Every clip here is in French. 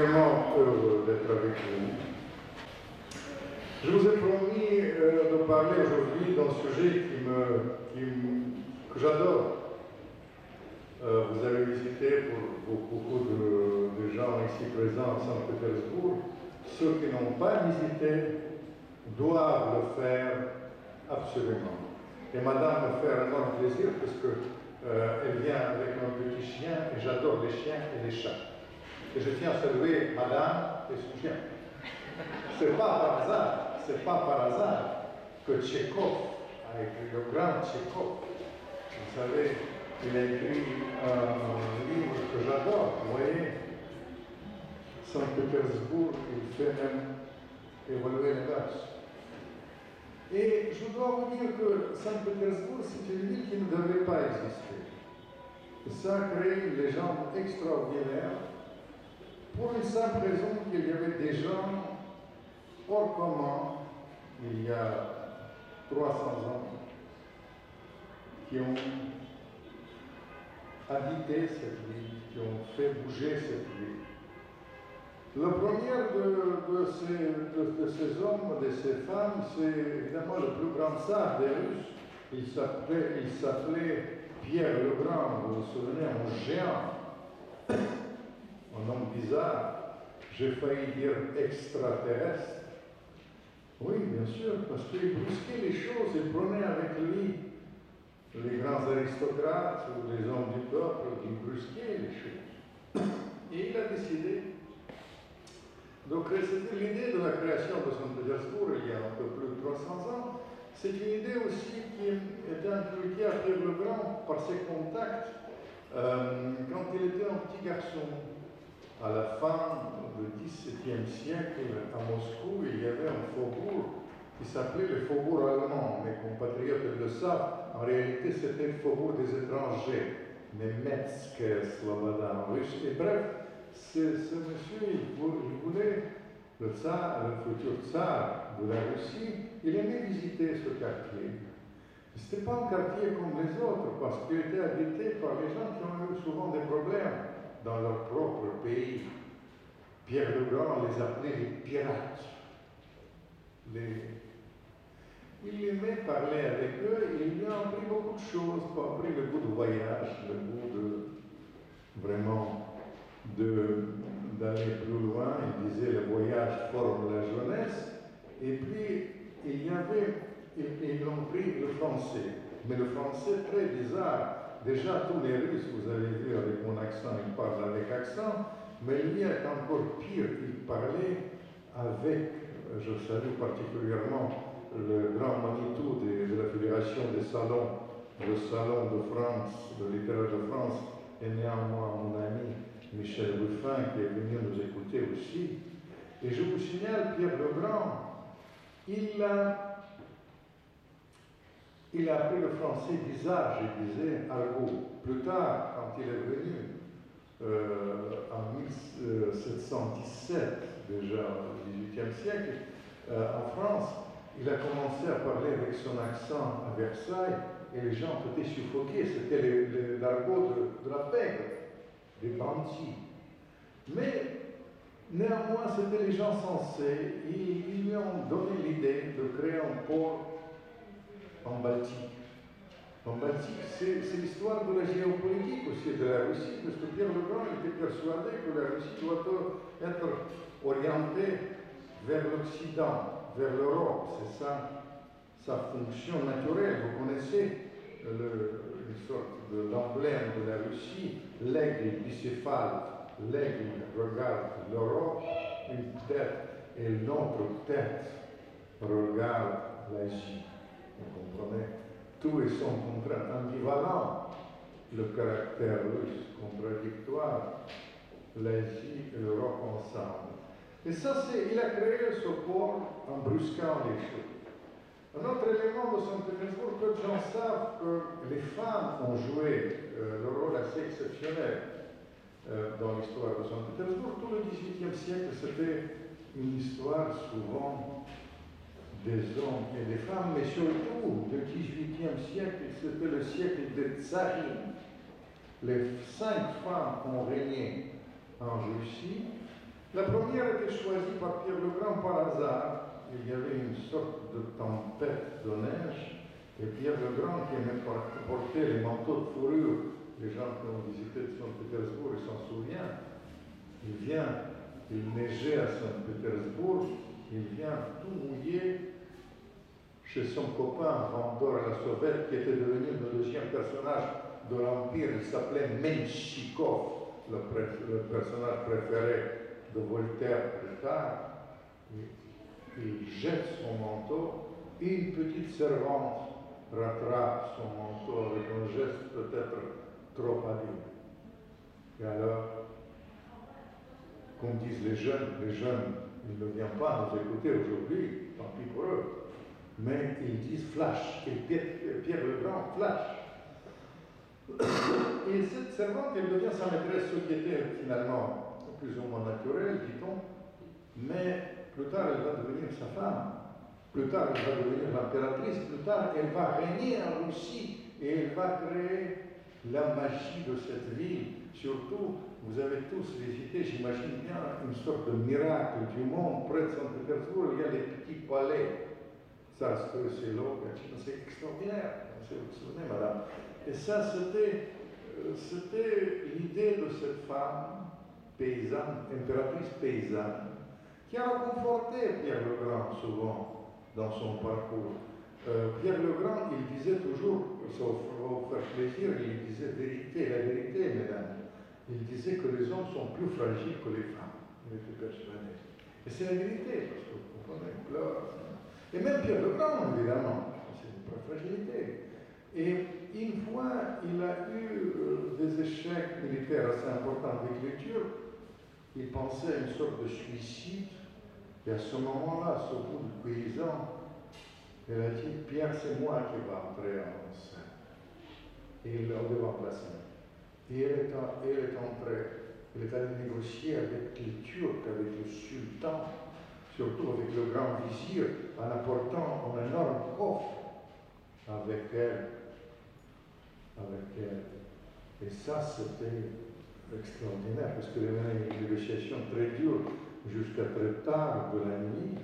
vraiment heureux d'être avec vous. Je vous ai promis de parler aujourd'hui d'un sujet que j'adore. Vous avez visité pour beaucoup de gens ici présents à Saint-Pétersbourg. Ceux qui n'ont pas visité doivent le faire absolument. Et madame me fait un énorme plaisir parce qu'elle vient avec un petit chien et j'adore les chiens et les chats. Et je tiens à saluer madame et son chien. C'est pas par hasard que Tchekhov a écrit, le grand Tchekhov. Vous savez, il a écrit un livre que j'adore, vous voyez, Saint-Pétersbourg, il fait même évoluer les mœurs. Et je dois vous dire que Saint-Pétersbourg, c'est une ville qui ne devait pas exister. Ça a créé une légende extraordinaire pour une simple raison qu'il y avait des gens hors commun, il y a 300 ans, qui ont habité cette ville, qui ont fait bouger cette ville. Le premier de ces hommes, de ces femmes, c'est évidemment le plus grand tsar des Russes. Il s'appelait Pierre le Grand, vous vous souvenez, un géant, un homme bizarre. J'ai failli dire extraterrestre. Oui, bien sûr, parce qu'il brusquait les choses, il prenait avec lui les grands aristocrates ou les hommes du peuple qui brusquaient les choses. Et il a décidé. Donc, c'était l'idée de la création de Saint-Pétersbourg il y a un peu plus de 300 ans. C'est une idée aussi qui est inculquée à Pierre le Grand par ses contacts quand il était un petit garçon. À la fin du XVIIe siècle, à Moscou, il y avait un faubourg qui s'appelait le faubourg allemand. Mes compatriotes le savent, en réalité c'était le faubourg des étrangers, Nemetske Sloboda en russe. Et bref, ce monsieur, il voulait, le tsar, le futur tsar de la Russie, il aimait visiter ce quartier. Ce n'était pas un quartier comme les autres, parce qu'il était habité par les gens qui ont eu souvent des problèmes dans leur propre pays. Pierre le Grand les appelait les pirates. Il aimait parler avec eux, et il lui a appris beaucoup de choses, appris le goût du voyage, le goût de vraiment d'aller plus loin. Il disait le voyage forme la jeunesse. Et puis ils ont pris le français. Mais le français très bizarre. Déjà, tous les Russes, vous avez vu avec mon accent, ils parlent avec accent, mais lui est encore pire. Il parlait avec, je salue particulièrement le grand Manitou de la Fédération des salons, le Salon de France, de littérature de France, et néanmoins mon ami Michel Ruffin, qui est venu nous écouter aussi. Et je vous signale, Pierre le Grand, il a appris le français bizarre, je disais, argot. Plus tard, quand il est venu, en 1717, déjà au XVIIIe siècle, en France, il a commencé à parler avec son accent à Versailles, et les gens étaient suffoqués. C'était l'argot de la pègre, des bandits. Mais néanmoins, c'était les gens sensés. Ils lui ont donné l'idée de créer un port en Baltique. En Baltique, c'est l'histoire de la géopolitique aussi de la Russie, parce que Pierre le Grand était persuadé que la Russie doit être orientée vers l'Occident, vers l'Europe. C'est ça sa fonction naturelle. Vous connaissez une sorte d'emblème de la Russie, l'aigle bicéphale. L'aigle regarde l'Europe, une tête, et l'autre tête regarde l'Asie. Vous comprenez? Tous ils sont ambivalents. Le caractère russe contradictoire, l'Asie et l'Europe ensemble. Et ça, il a créé ce port en brusquant les choses. Un autre élément de Saint-Pétersbourg, peu de gens savent que les femmes ont joué le rôle assez exceptionnel dans l'histoire de Saint-Pétersbourg. Tout le XVIIIe siècle, c'était une histoire souvent des hommes et des femmes, mais surtout le XVIIIe siècle, c'était le siècle des tsarines. Les 5 femmes ont régné en Russie, La première était choisie par Pierre le Grand par hasard. Il y avait une sorte de tempête de neige, et Pierre le Grand, qui aimait porter les manteaux de fourrure, les gens qui ont visité Saint-Pétersbourg, ils s'en souviennent, il vient, il neigeait à Saint-Pétersbourg, il vient tout mouillé chez son copain Vendor la Sauvette, qui était devenu le deuxième personnage de l'Empire. Il s'appelait Menshikov, le personnage préféré de Voltaire plus tard. Il jette son manteau, et une petite servante rattrape son manteau avec un geste peut-être trop habile. Et alors, comme disent les jeunes, ils ne viennent pas nous écouter aujourd'hui, tant pis pour eux, mais ils disent flash, et Pierre le Grand flash. Et cette servante, elle devient sa maîtresse, ce qui était finalement plus ou moins naturel, dit-on, mais plus tard elle va devenir sa femme, plus tard elle va devenir l'impératrice, plus tard elle va régner en Russie et elle va créer la magie de cette ville. Surtout, vous avez tous visité, j'imagine bien, une sorte de miracle du monde près de Saint-Pétersbourg, il y a les petits palais. Ça, c'est l'eau, c'est extraordinaire, vous vous souvenez, madame. Et ça, c'était l'idée de cette femme paysanne, impératrice paysanne, qui a conforté Pierre le Grand souvent dans son parcours. Pierre le Grand, il disait toujours, ça va vous faire plaisir, il disait la vérité, mesdames. Il disait que les hommes sont plus fragiles que les femmes. Il était persuadé. Et c'est la vérité, parce que vous comprenez, et même Pierre le Grand, évidemment, c'est une fragilité. Et une fois, il a eu des échecs militaires assez importants avec les Turcs. Il pensait à une sorte de suicide. Et à ce moment-là, ce bout de paysan, elle a dit, Pierre, c'est moi qui vais entrer en scène. Et il l'a remplacé. Et elle est entrée. Elle est allée négocier avec les Turcs, avec le sultan, surtout avec le grand vizir, en apportant un énorme coffre avec elle. Et ça, c'était extraordinaire, parce qu'il y avait une négociation très dure jusqu'à très tard de la nuit.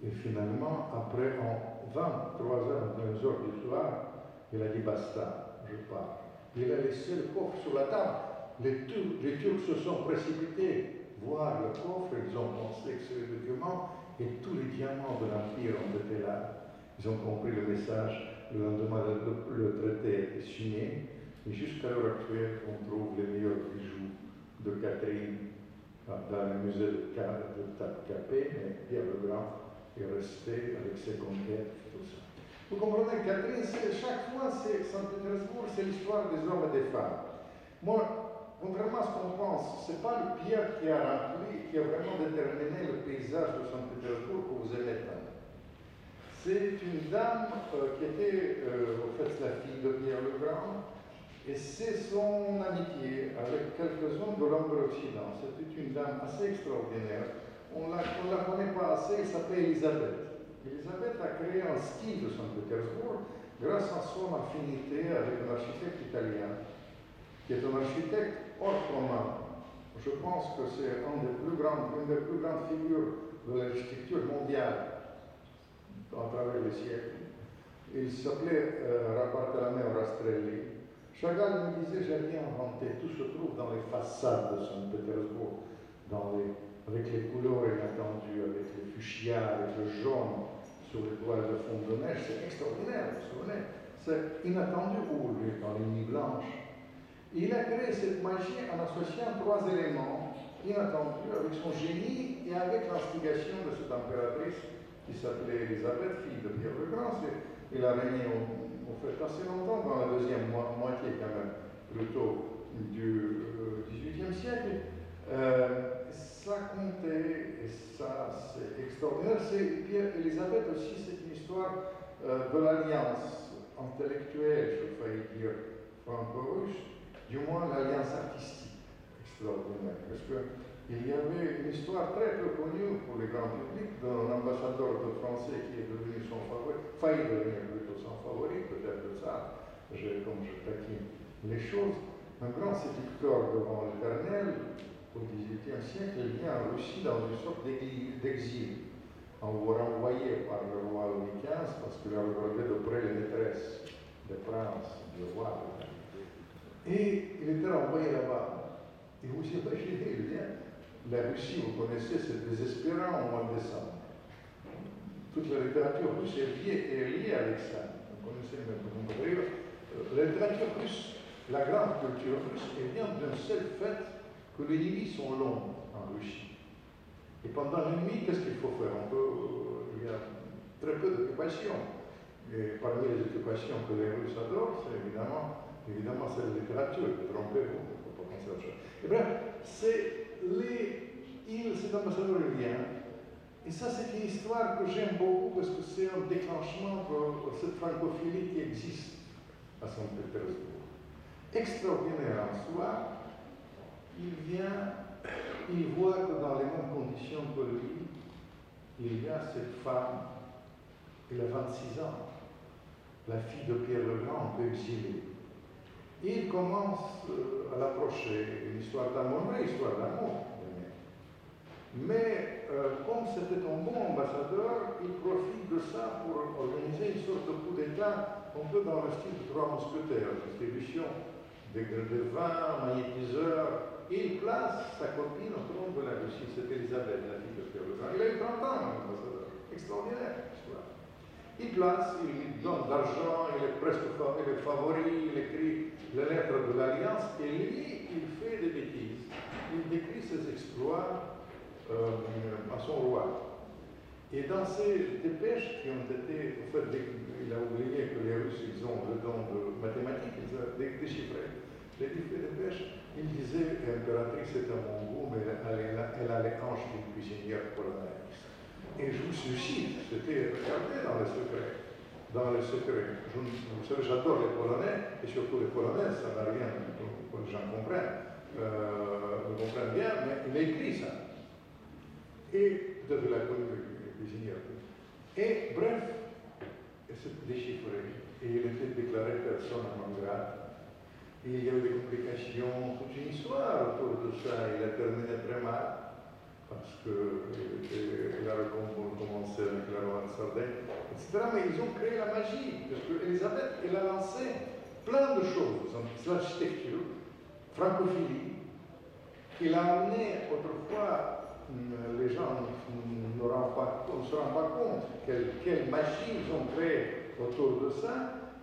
Et finalement, après, en 23h, 22h du soir, il a dit basta, je pars. Il a laissé le coffre sur la table. Les Turcs se sont précipités voir le coffre, ils ont pensé que c'était le document, et tous les diamants de l'Empire ont été là. Ils ont compris le message. Le lendemain, le traité est signé. Et jusqu'à l'heure actuelle, on trouve les meilleurs bijoux de Catherine dans le musée de Capet, mais Pierre le Grand est resté avec ses conquêtes et tout ça. Vous comprenez, Catherine, chaque fois, Saint-Pétersbourg, c'est l'histoire des hommes et des femmes. Moi, contrairement à ce qu'on pense, ce n'est pas le Pierre qui a vraiment déterminé le paysage de Saint-Pétersbourg que vous aimez tant. C'est une dame qui était, en fait, la fille de Pierre le Grand, et c'est son amitié avec quelques-uns de l'Anglo-Occident. C'était une dame assez extraordinaire. On ne la connaît pas assez, elle s'appelait Elisabeth. Elisabeth a créé un style de Saint-Pétersbourg grâce à son affinité avec un architecte italien, qui est un architecte hors commun. Je pense que c'est une des plus grandes figures de l'architecture mondiale à travers les siècles. Il s'appelait Bartolomeo Rastrelli. Chagall me disait, j'ai rien inventé, tout se trouve dans les façades de Saint-Pétersbourg, avec les couleurs inattendues, avec les fuchsias, avec le jaune sur les toiles de fond de neige, c'est extraordinaire, vous vous souvenez, c'est inattendu pour lui dans les nuits blanches. Il a créé cette magie en associant trois éléments inattendus avec son génie et avec l'instigation de cette impératrice qui s'appelait Elisabeth, fille de Pierre le Grand. Il a régné en fait assez longtemps, dans la deuxième moitié quand même, plutôt du XVIIIe siècle. Ça comptait, et ça c'est extraordinaire. Elisabeth aussi, c'est une histoire de l'alliance intellectuelle, je failli dire franco-russe, du moins l'alliance artistique extraordinaire. Parce qu'il y avait une histoire très peu connue pour le grand public d'un ambassadeur français qui est devenu son favori, failli devenir plutôt son favori, peut-être ça, comme je taquine les choses. Un grand séducteur devant l'Éternel, au XVIIIe siècle, il vient en Russie dans une sorte d'exil. On vous renvoyait par le roi Louis XV parce qu'il a regardé de près les maîtresses des princes, du roi. Et il était renvoyé là-bas. Et vous imaginez, il vient. La Russie, vous connaissez, c'est désespérant au mois de décembre. Toute la littérature russe est liée avec ça. Vous connaissez même la littérature russe, la grande culture russe, elle vient d'un seul fait que les nuits sont longues en Russie. Et pendant la nuit, qu'est-ce qu'il faut faire? Il y a très peu d'occupations. Et parmi les occupations que les Russes adorent, c'est évidemment c'est la littérature. Trompez-vous, il ne faut pas penser à autre chose. Et bref, cet ambassadeur vient. Et ça, c'est une histoire que j'aime beaucoup parce que c'est un déclenchement de cette francophilie qui existe à Saint-Pétersbourg. Extraordinaire en soi, il vient, il voit que dans les mêmes conditions que lui, il y a cette femme, elle a 26 ans, la fille de Pierre le Grand, un peu exilée. Et il commence à l'approcher, une histoire d'amour, une vraie histoire d'amour. Mais comme c'était un bon ambassadeur, il profite de ça pour organiser une sorte de coup d'État, un peu dans le style de Trois Mousquetaires, distribution de vin, magnétiseurs. Et il place sa copine au trône de la Russie, c'est Elisabeth, la fille de Pierre le Grand. Il a eu 30 ans, l'ambassadeur. Extraordinaire, histoire. Il place, il lui donne de l'argent, il est presque favori, il écrit les lettres de l'Alliance, et lui, il fait des bêtises. Il décrit ses exploits à son roi. Et dans ces dépêches qui ont été, en fait, il a oublié que les Russes, ils ont le don de mathématiques, ils ont déchiffré les dépêches. Il disait, l'impératrice est à mon goût, mais elle a les hanches d'une cuisinière polonaise. Et je vous suscite, c'était regardé dans les secrets. Vous savez, j'adore les Polonais, et surtout les Polonaises, ça n'a rien, que les gens comprennent, bien, mais il a écrit ça. Et peut-être la cuisinière. Et bref, elle s'est déchiffrée. Et il était déclaré personne non grata. Et il y a eu des complications, toute une histoire autour de ça. Il a terminé très mal, parce qu'il a recommencé avec la loi de Sardaigne, etc. Mais ils ont créé la magie, parce qu'Elisabeth, elle a lancé plein de choses. L'architecture, francophilie. Il a amené autrefois. Les gens ne se rendent pas compte quelle magie ils ont créée autour de ça.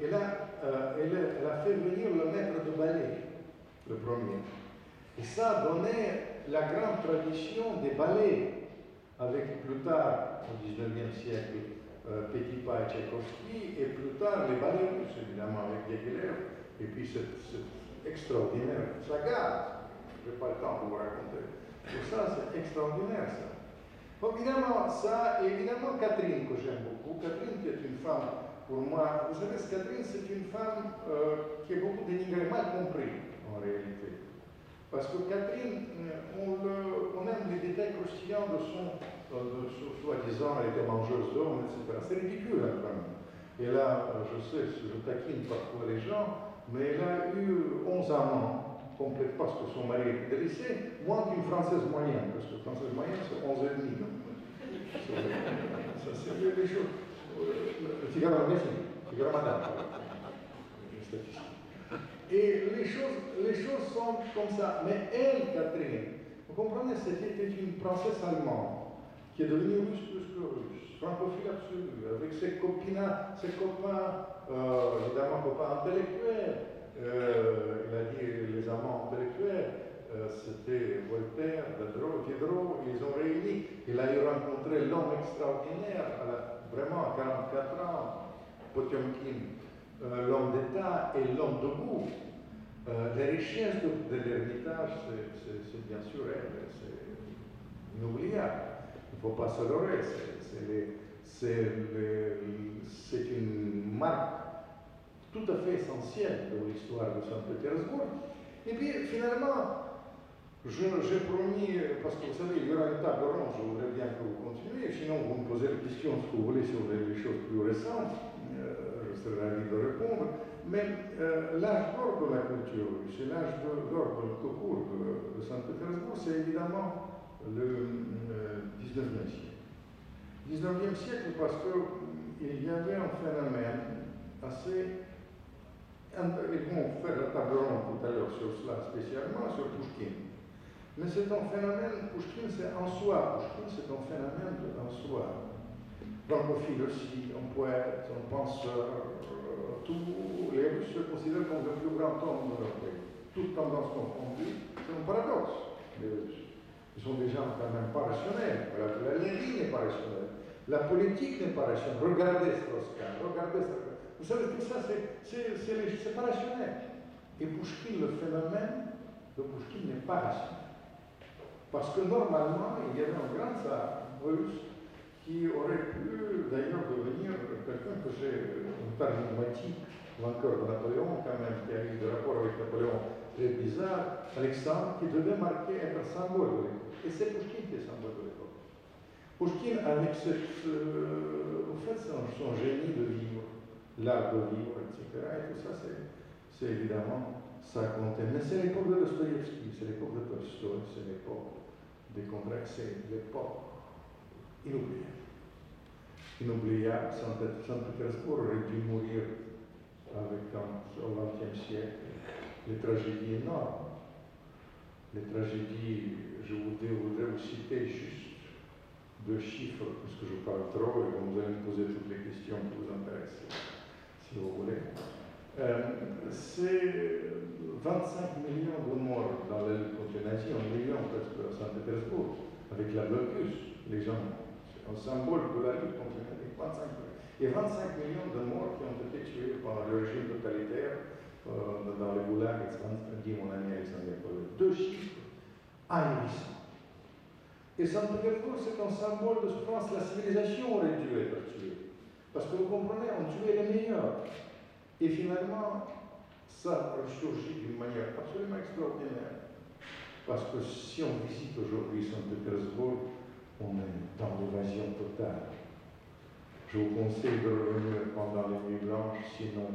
Elle a fait venir le maître de ballet, le premier. Et ça a donné la grande tradition des ballets, avec plus tard, au XIXe siècle, Petipa et Tchaïkovski, et plus tard les ballets russes, évidemment, avec Diaghilev, et puis cette extraordinaire saga. Je n'ai pas le temps de vous raconter. Tout ça, c'est extraordinaire, ça. Bon, évidemment, ça, et évidemment, Catherine, que j'aime beaucoup. Catherine, qui est une femme, pour moi, vous savez, Catherine, c'est une femme qui est beaucoup dénigrée, mal compris, en réalité. Parce que Catherine, on aime les détails croustillants de son, soi-disant, elle était mangeuse d'hommes, etc. C'est ridicule, hein, quand même. Et là, je sais, je taquine parfois les gens, mais elle a eu 11 amants. Complète parce que son mari était de lycée, moins qu'une Française moyenne, parce que Française moyenne, c'est 11,5. Ça, c'est les choses. Figaro Messi, Figaro Madame, statistique. Et les choses sont comme ça. Mais elle, Catherine, vous comprenez, c'était une princesse allemande qui est devenue russe plus que russe, francophile absolue, avec ses copains, évidemment copains intellectuels. Il a dit les amants intellectuels, c'était Voltaire, Diderot, ils ont réuni. Il a eu rencontré l'homme extraordinaire, vraiment à 44 ans, Potiomkin, l'homme d'État et l'homme de goût. Les richesses de l'héritage, c'est bien sûr elle, c'est inoubliable. Il ne faut pas se leurrer, c'est une marque tout à fait essentielle de l'histoire de Saint-Pétersbourg. Et puis finalement, j'ai promis, parce que vous savez, il y aura une table ronde, je voudrais bien que vous continuiez, sinon vous me posez des questions, ce que vous voulez, sur les choses plus récentes, je serai ravi de répondre. Mais l'âge d'or de la culture, c'est l'âge d'or tout court de Saint-Pétersbourg, c'est évidemment le 19e siècle. 19e siècle parce qu'il y avait un phénomène assez... Ils vont faire la table ronde tout à l'heure sur cela, spécialement sur Pouchkine. Mais c'est un phénomène, Pouchkine c'est en soi, Pouchkine c'est un phénomène en soi. Francophile aussi, un poète, un penseur, tous les Russes se considèrent comme le plus grand homme de leur pays. Toutes tendances confondues, c'est un paradoxe, les Russes. Ils sont des gens quand même pas rationnels. La Lénine n'est pas rationnelle. La politique n'est pas rationnelle. Regardez Strauss-Kahn, regardez ça. Vous savez, tout ça, c'est pas rationnel. Et Pouchkine, le phénomène de Pouchkine n'est pas rationnel. Parce que normalement, il y avait un grand tsar russe qui aurait pu d'ailleurs devenir quelqu'un que j'ai, un paradigmatique, vainqueur de Napoléon quand même, qui a eu des rapports avec Napoléon très bizarres, Alexandre, qui devait être un symbole de l'époque. Et c'est Pouchkine qui est symbole de l'époque. Pouchkine, avec en fait, son génie de vivre, l'art de vivre, etc., et tout ça, c'est évidemment ça comptait. Mais c'est l'époque de Dostoïevski, c'est l'époque de Tolstoï, c'est l'époque des complexes, c'est l'époque inoubliable. Inoubliable, Saint-Pétersbourg aurait dû mourir avec au XXe siècle les tragédies énormes. Les tragédies, je voudrais vous citer juste 2 chiffres, puisque je parle trop et vous allez me poser toutes les questions qui vous intéressent, si vous voulez. C'est 25 millions de morts dans la lutte contre les nazis, 1 million presque à Saint-Pétersbourg, avec la blocus, les gens, c'est un symbole de la lutte contre les nazis, 25 millions. Et 25 millions de morts qui ont été tués par le régime totalitaire dans les goulags, dit mon ami Alexandre Yakovlev. 2 chiffres ahurissants. Et Saint-Pétersbourg, c'est un symbole de souffrance. La civilisation aurait dû être tuée. Parce que vous comprenez, on tuait les meilleurs. Et finalement, ça ressurgit d'une manière absolument extraordinaire. Parce que si on visite aujourd'hui Saint-Pétersbourg, on est dans l'évasion totale. Je vous conseille de revenir pendant les nuits blanches, sinon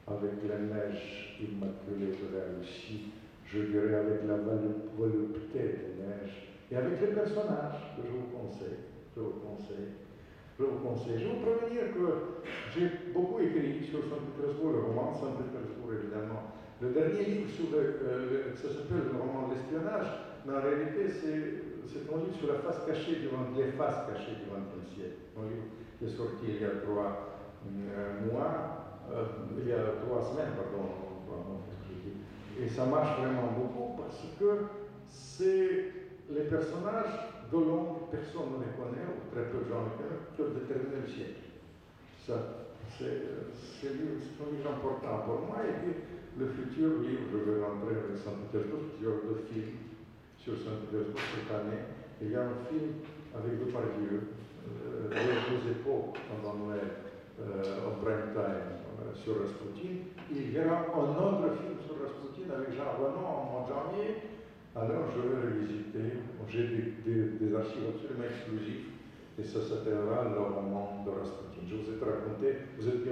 avec la neige immaculée de la Russie, je dirais avec la volupté de neige, et avec les personnages que je vous conseille. Je vais vous prévenir que j'ai beaucoup écrit sur Saint-Pétersbourg, le roman de Saint-Pétersbourg évidemment. Le dernier livre, ça s'appelle le roman de l'espionnage, mais en réalité c'est un livre sur les faces cachées du XXe siècle. Un livre qui est sorti il y a 3 mois, il y a 3 semaines, pardon, et ça marche vraiment beaucoup parce que c'est les personnages de l'ombre, personne ne les connaît, ou très peu de gens les connaissent, qui ont déterminé le siècle. Ça, c'est un livre important pour moi, et puis le futur livre, je vais rentrer avec Saint-Pétersbourg, il y aura 2 films sur Saint-Pétersbourg cette année. Il y a un film avec Depardieu, Les époques, pendant Noël, au prime time, sur Rasputin. Il y aura un autre film sur Rasputin avec Jean Renaud en mois de janvier. Alors je vais revisiter, j'ai des archives absolument exclusives, et ça s'appellera Le roman de Rasputin. Je vous ai raconté, vous êtes